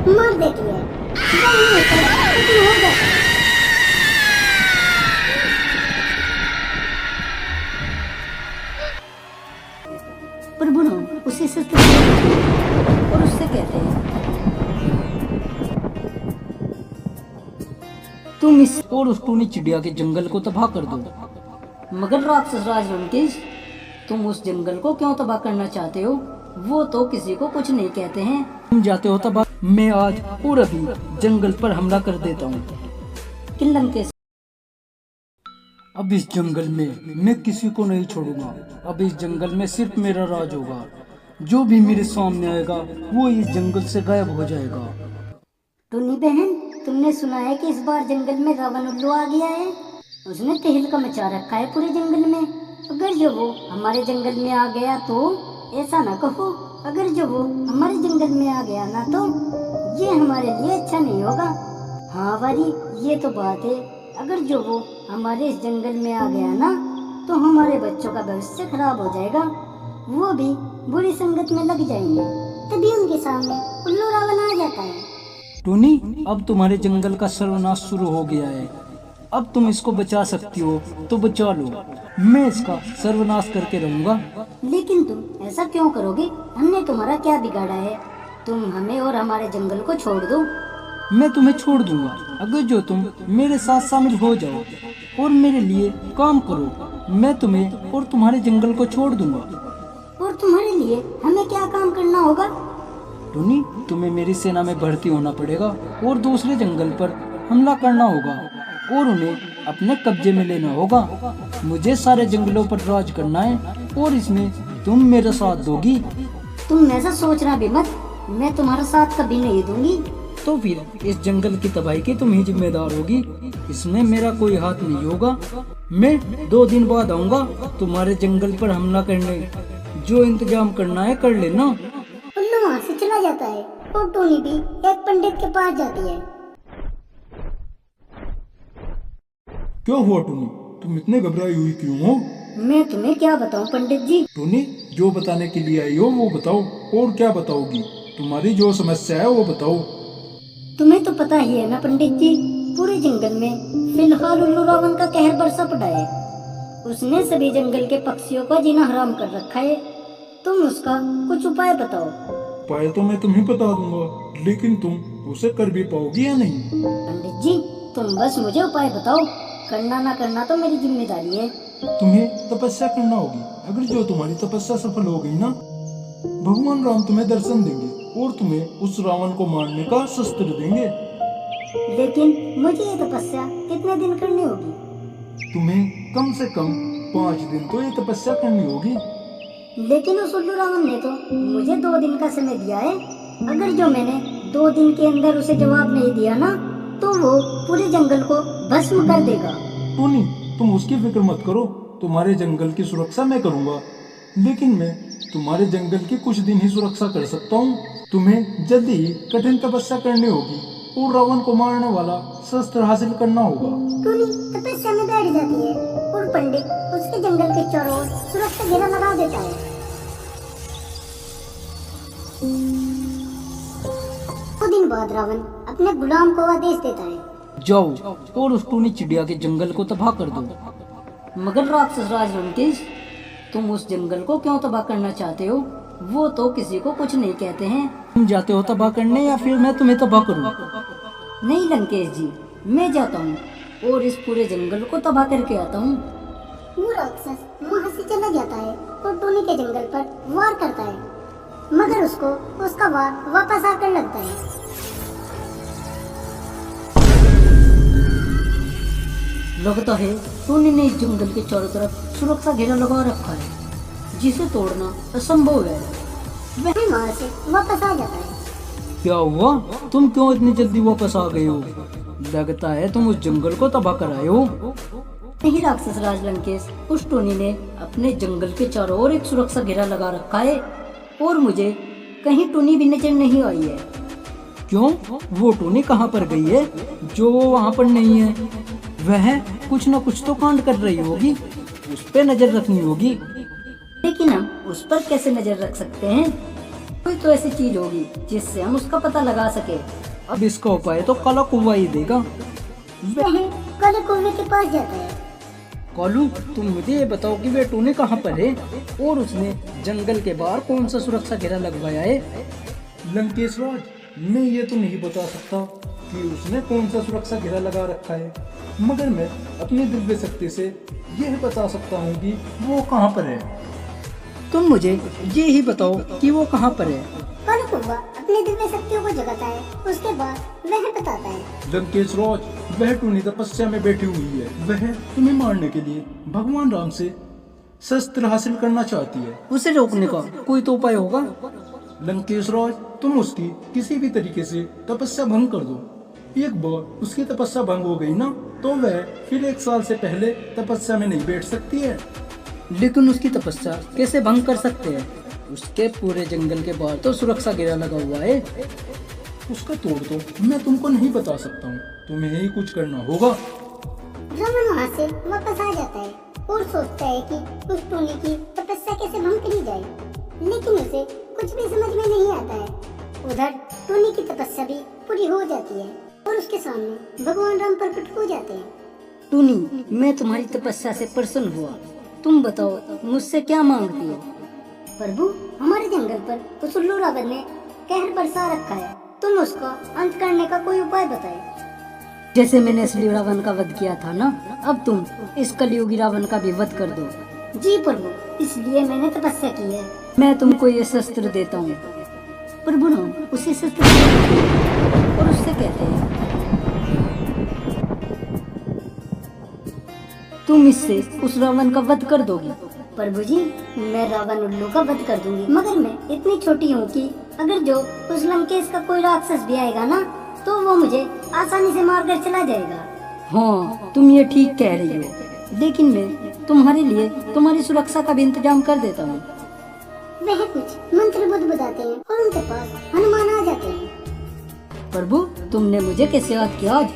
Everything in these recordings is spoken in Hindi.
मार देती है। नहीं होता है, लेकिन हो जाता है। पर बुनो उसी से और उससे कहते हैं तुम इस और उस टूनी चिड़िया के जंगल को तबाह कर दो। मगर राक्षस राज लंकेश, तुम उस जंगल को क्यों तबाह करना चाहते हो? वो तो किसी को कुछ नहीं कहते हैं। तुम जाते हो तबाह, मैं आज और अभी जंगल पर हमला कर देता हूँ। कि लंकेश, अब इस जंगल में मैं किसी को नहीं छोड़ूंगा। अब इस जंगल में सिर्फ मेरा राज होगा। जो भी मेरे सामने आएगा वो इस जंगल से गायब हो जाएगा। टूनी बहन, तुमने सुना है कि इस बार जंगल में रावण उल्लू आ गया है? उसने तहलका मचा रखा है पूरे जंगल में। अगर जो वो हमारे जंगल में आ गया तो ऐसा ना कहो, अगर जो वो हमारे जंगल में आ गया ना तो ये हमारे लिए अच्छा नहीं होगा। हाँ वारी, ये तो बात है। अगर जो वो हमारे इस जंगल में आ गया ना तो हमारे बच्चों का भविष्य खराब हो जाएगा। वो भी बुरी संगत में लग जाएंगे। तभी उनके सामने उल्लू रावण आ जाता है। टोनी, अब तुम्हारे जंगल का सर्वनाश शुरू हो गया है। अब तुम इसको बचा सकती हो तो बचा लो। मैं इसका सर्वनाश करके रहूंगा। लेकिन तुम ऐसा क्यों करोगे? हमने तुम्हारा क्या बिगाड़ा है? तुम हमें और हमारे जंगल को छोड़ दो। मैं तुम्हें छोड़ दूंगा अगर जो तुम मेरे साथ शामिल हो जाओ और मेरे लिए काम करो। मैं तुम्हें और तुम्हारे जंगल को छोड़ दूंगा। और तुम्हारे लिए हमें क्या काम करना होगा? टोनी, तुम्हें मेरी सेना में भर्ती होना पड़ेगा और दूसरे जंगल पर हमला करना होगा और उन्हें अपने कब्जे में लेना होगा। मुझे सारे जंगलों पर राज करना है और इसमें तुम मेरा साथ दोगी। तुम ऐसा सोचना भी मत, मैं तुम्हारा साथ कभी नहीं दूंगी। तो फिर इस जंगल की तबाही की तुम ही जिम्मेदार होगी। इसमें मेरा कोई हाथ नहीं होगा। मैं 2 दिन बाद आऊंगा तुम्हारे जंगल पर हमला करने। जो इंतजाम करना है कर लेना। उल्लू वहाँ से चला जाता है और टोनी भी एक पंडित के पास जाती है। क्या हुआ टोनी, तुम इतने घबराई हुई क्यों हो? मैं तुम्हें क्या बताऊं पंडित जी? टोनी, जो बताने के लिए आई हो वो बताओ। और क्या बताओगी? तुम्हारी जो समस्या है वो बताओ। तुम्हें तो पता ही है ना पंडित जी, पूरे जंगल में फिलहाल उल्लू रावण का कहर बरसा पड़ा है। उसने सभी जंगल के पक्षियों का जीना हराम कर रखा है। तुम उसका कुछ उपाय बताओ। उपाय तो मैं तुम्हें बता दूंगा, लेकिन तुम उसे कर भी पाओगी या नहीं? पंडित जी, तुम बस मुझे उपाय बताओ। करना ना करना तो मेरी जिम्मेदारी है। तुम्हें तपस्या करना होगी। अगर जो तुम्हारी तपस्या सफल हो गई ना, भगवान राम तुम्हें दर्शन देंगे और तुम्हें उस रावण को मारने का शस्त्र देंगे। लेकिन मुझे ये तपस्या कितने दिन करनी होगी? तुम्हें कम से कम 5 दिन तो ये तपस्या करनी होगी। लेकिन उस उल्लू रावण ने तो मुझे 2 दिन का समय दिया है। अगर जो मैंने 2 दिन के अंदर उसे जवाब नहीं दिया ना तो वो पूरे जंगल को भस्म कर देगा। टोनी, तुम उसकी फिक्र मत करो। तुम्हारे जंगल की सुरक्षा मैं करूंगा, लेकिन मैं तुम्हारे जंगल की कुछ दिन ही सुरक्षा कर सकता हूँ। तुम्हें जल्दी ही कठिन तपस्या करनी होगी और रावण को मारने वाला शस्त्र हासिल करना होगा। टोनी तपस्या में बैठ जाती है और पंडित उसके जंगल के चारों ओर सुरक्षा घेरा लगा देता है। 2 दिन बाद रावण अपने गुलाम को आदेश देता है, जाओ और उस टूनी चिड़िया के जंगल को तबाह कर दो। मगर राक्षस राज लंकेश, तुम उस जंगल को क्यों तबाह करना चाहते हो? वो तो किसी को कुछ नहीं कहते हैं। तुम जाते हो तबाह करने या फिर मैं तुम्हें तबाह करूं? नहीं लंकेश जी, मैं जाता हूँ और इस पूरे जंगल को तबाह करके आता हूँ। वो राक्षस वहाँ से चला जाता है और टोनी के जंगल पर वार करता है, मगर उसको उसका वार वापस आकर लगता है। लगता है टोनी ने इस जंगल के चारों तरफ सुरक्षा घेरा लगा रखा है जिसे तोड़ना असंभव है। वह वहाँ से वापस आ जाता है। क्या हुआ? तुम क्यों इतनी जल्दी वापस आ गए हो? लगता है तुम उस जंगल को तबाह कराए हो। नहीं राक्षस राज लंकेश, उस टोनी ने अपने जंगल के चारों ओर एक सुरक्षा घेरा लगा रखा है और मुझे कहीं टोनी भी नजर नहीं आई है। क्यों? वो टोनी कहाँ पर गई है जो वो वहाँ पर नहीं है? वह कुछ न कुछ तो कांड कर रही होगी, उस पे नजर रखनी होगी। लेकिन हम उस पर कैसे नजर रख सकते हैं? कोई तो ऐसी चीज होगी जिससे हम उसका पता लगा सके। अब इसका उपाय तो काला कुआ ही देगा। वह काले कुएं के पास जाता है। कालू, तुम मुझे ये बताओ कि वे टोनी कहाँ पर है और उसने जंगल के बाहर कौन सा सुरक्षा घेरा लगवाया है? लंकेश राज, मैं ये तो नहीं बता सकता कि उसने कौन सा सुरक्षा घेरा लगा रखा है, मगर मैं अपनी दिव्य शक्ति से यह बता सकता हूँ कि वो कहाँ पर है। तुम मुझे ये ही बताओ कि वो कहाँ पर है। काला कुआ अपनी दिव्य शक्तियों को जगाता है, उसके बाद वह बताता है। लंकेश राज, वह टोनी तपस्या में बैठी हुई है। वह तुम्हें मारने के लिए भगवान राम से शस्त्र हासिल करना चाहती है। उसे रोकने का कोई तो उपाय होगा। लंकेश राज, तुम उसकी किसी भी तरीके से तपस्या भंग कर दो। एक बार उसकी तपस्या भंग हो गई ना, तो वह फिर 1 साल से पहले तपस्या में नहीं बैठ सकती है। लेकिन उसकी तपस्या कैसे भंग कर सकते हैं? उसके पूरे जंगल के बाहर तो सुरक्षा घेरा लगा हुआ है। उसका तोड़ तो मैं तुमको नहीं बता सकता हूँ, तुम्हें ही कुछ करना होगा। रावण वहाँ से वापस आ जाता है और सोचता है कि उस टोनी की तपस्या कैसे भंग करी जाए, लेकिन उसे कुछ भी समझ में नहीं आता है। उधर टोनी की तपस्या भी पूरी हो जाती है और उसके सामने भगवान राम प्रकट हो जाते हैं। टोनी, मैं तुम्हारी तपस्या से प्रसन्न हुआ। तुम बताओ मुझसे क्या मांगती हो? प्रभु, हमारे जंगल पर उस उल्लू रावण ने कहर बरसा रखा है, तुम उसका अंत करने का कोई उपाय बताए। जैसे मैंने असली रावण का वध किया था ना, अब तुम इस कलयुगी रावण का भी वध कर दो। जी प्रभु, इसलिए मैंने तपस्या की है। मैं तुमको ये शस्त्र देता हूँ। प्रभु राम उसे शस्त्र देते हैं और उससे कहते हैं, तुम इससे उस रावण का वध कर दोगी। प्रभु जी, मैं रावण उल्लू का वध कर दूंगी, मगर मैं इतनी छोटी हूँ कि अगर जो उस लंकेश का कोई राक्षस भी आएगा ना, तो वो मुझे आसानी से मार कर चला जाएगा। हाँ, तुम ये ठीक कह रही हो, लेकिन मैं तुम्हारे लिए तुम्हारी सुरक्षा का भी इंतजाम कर देता हूँ। वह कुछ मंत्र बुदबुदाते हैं और उनके पास हनुमान आ जाते हैं। प्रभु, तुमने मुझे कैसे याद किया आज?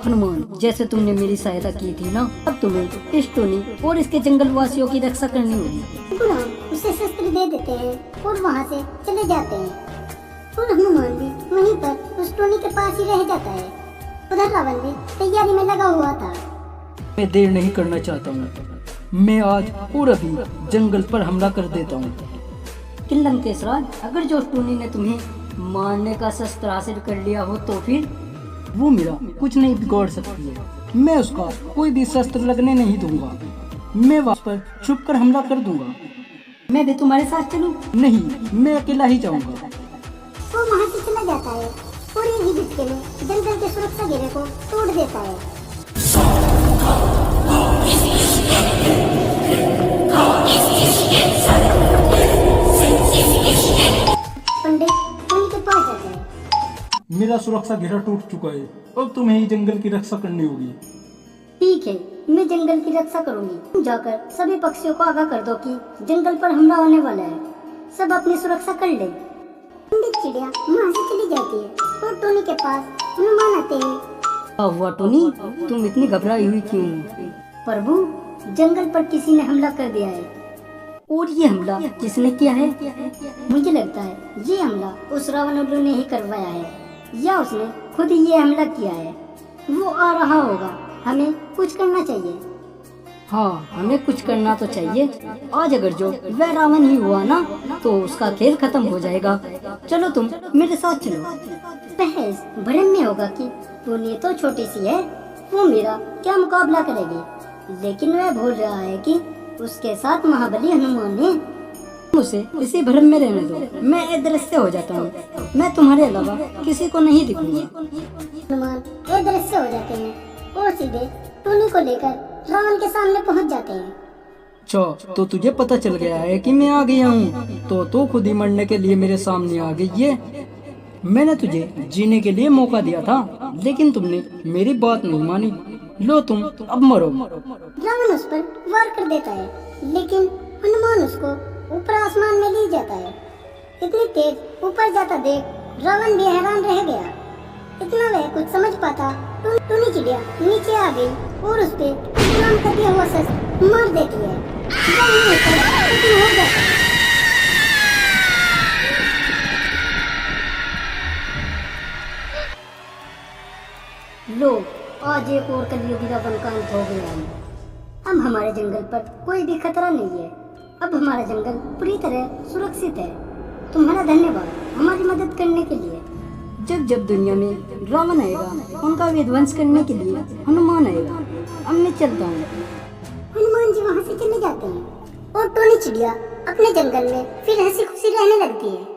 हनुमान, जैसे तुमने मेरी सहायता की थी ना, अब तुम्हें इस टोनी और इसके जंगल वासियों की रक्षा करनी होगी। गुलाम उसे शस्त्र दे देते हैं और वहाँ से चले जाते हैं और हनुमान भी वहीं पर उस टोनी के पास ही रह जाता है। उधर रावण भी तैयारी में लगा हुआ था। मैं देर नहीं करना चाहता हूँ, मैं आज और अभी जंगल पर हमला कर देता हूँ। कि लंकेश राज, अगर जो टोनी ने तुम्हें मारने का शस्त्र हासिल कर लिया हो तो फिर वो मेरा कुछ नहीं बिगाड़ सकती है। मैं उसका कोई भी शस्त्र लगने नहीं दूंगा। मैं वहाँ पर छुप कर हमला कर दूंगा। मैं भी तुम्हारे साथ चलूं? नहीं, मैं अकेला ही जाऊंगा। वो वहाँ से चला जाता है और एक ही झटके में जंगल के सुरक्षा घेरे को तोड़ देता है। पंडित टोनी के पास जाता है। मेरा सुरक्षा घेरा टूट चुका है, अब तुम्हें ही जंगल की रक्षा करनी होगी। ठीक है, मैं जंगल की रक्षा करूंगी। तुम जाकर सभी पक्षियों को आगाह कर दो कि जंगल पर हमला होने वाला है। सब अपनी सुरक्षा कर ले। पंडित चिड़िया वहाँ से चली जाती है और टोनी के पास हनुमान आते हैं। क्या हुआ टोनी, तुम इतनी घबराई हुई क्यों? प्रभु, जंगल पर किसी ने हमला कर दिया है। और ये हमला किसने किया है? मुझे लगता है ये हमला उस रावण उल्लू ने ही करवाया है, या उसने खुद ही ये हमला किया है। वो आ रहा होगा, हमें कुछ करना चाहिए। हाँ, हमें कुछ करना तो चाहिए। आज अगर जो वह रावण ही हुआ ना, तो उसका खेल खत्म हो जाएगा। चलो तुम मेरे साथ चलो। बहस भ्रम में होगा कि टोनी तो छोटी सी है, वो मेरा क्या मुकाबला करेगी, लेकिन वह भूल रहा है कि उसके साथ महाबली हनुमान है। उसे इसी भ्रम में रहने दो, मैं अदृश्य हो जाता हूँ। मैं तुम्हारे अलावा किसी को नहीं दिखूंगा। हनुमान अदृश्य हो जाते हैं और सीधे टोनी को लेकर रावण के सामने पहुंच जाते हैं। अच्छा, तो तुझे पता चल गया है कि मैं आ गया हूँ, तो खुद ही मरने के लिए मेरे सामने आ गई है। मैंने तुझे जीने के लिए मौका दिया था, लेकिन तुमने मेरी बात नहीं मानी। लो तुम अब मरो। रावण उस पर वार कर देता है, लेकिन हनुमान उसको ऊपर आसमान में ले जाता है। इतनी तेज ऊपर जाता देख रावण भी हैरान रह गया। इतना वह कुछ समझ पाता, टोनी चिड़िया नीचे आ गई और उस पे काम का दिया हुआ शस्त्र मार देती है। खत्म हो जाता है। लो, आज एक और कलयुगी रावण का अंत हो गया है। अब हमारे जंगल पर कोई भी खतरा नहीं है। अब हमारा जंगल पूरी तरह सुरक्षित है। तुम्हारा धन्यवाद हमारी मदद करने के लिए। जब जब दुनिया में रावण आएगा, उनका विध्वंस करने के लिए हनुमान आएगा। अब मैं चलता हूँ। हनुमान जी वहाँ से चले जाते हैं और टोनी चिड़िया अपने जंगल में फिर हंसी खुशी रहने लगती है।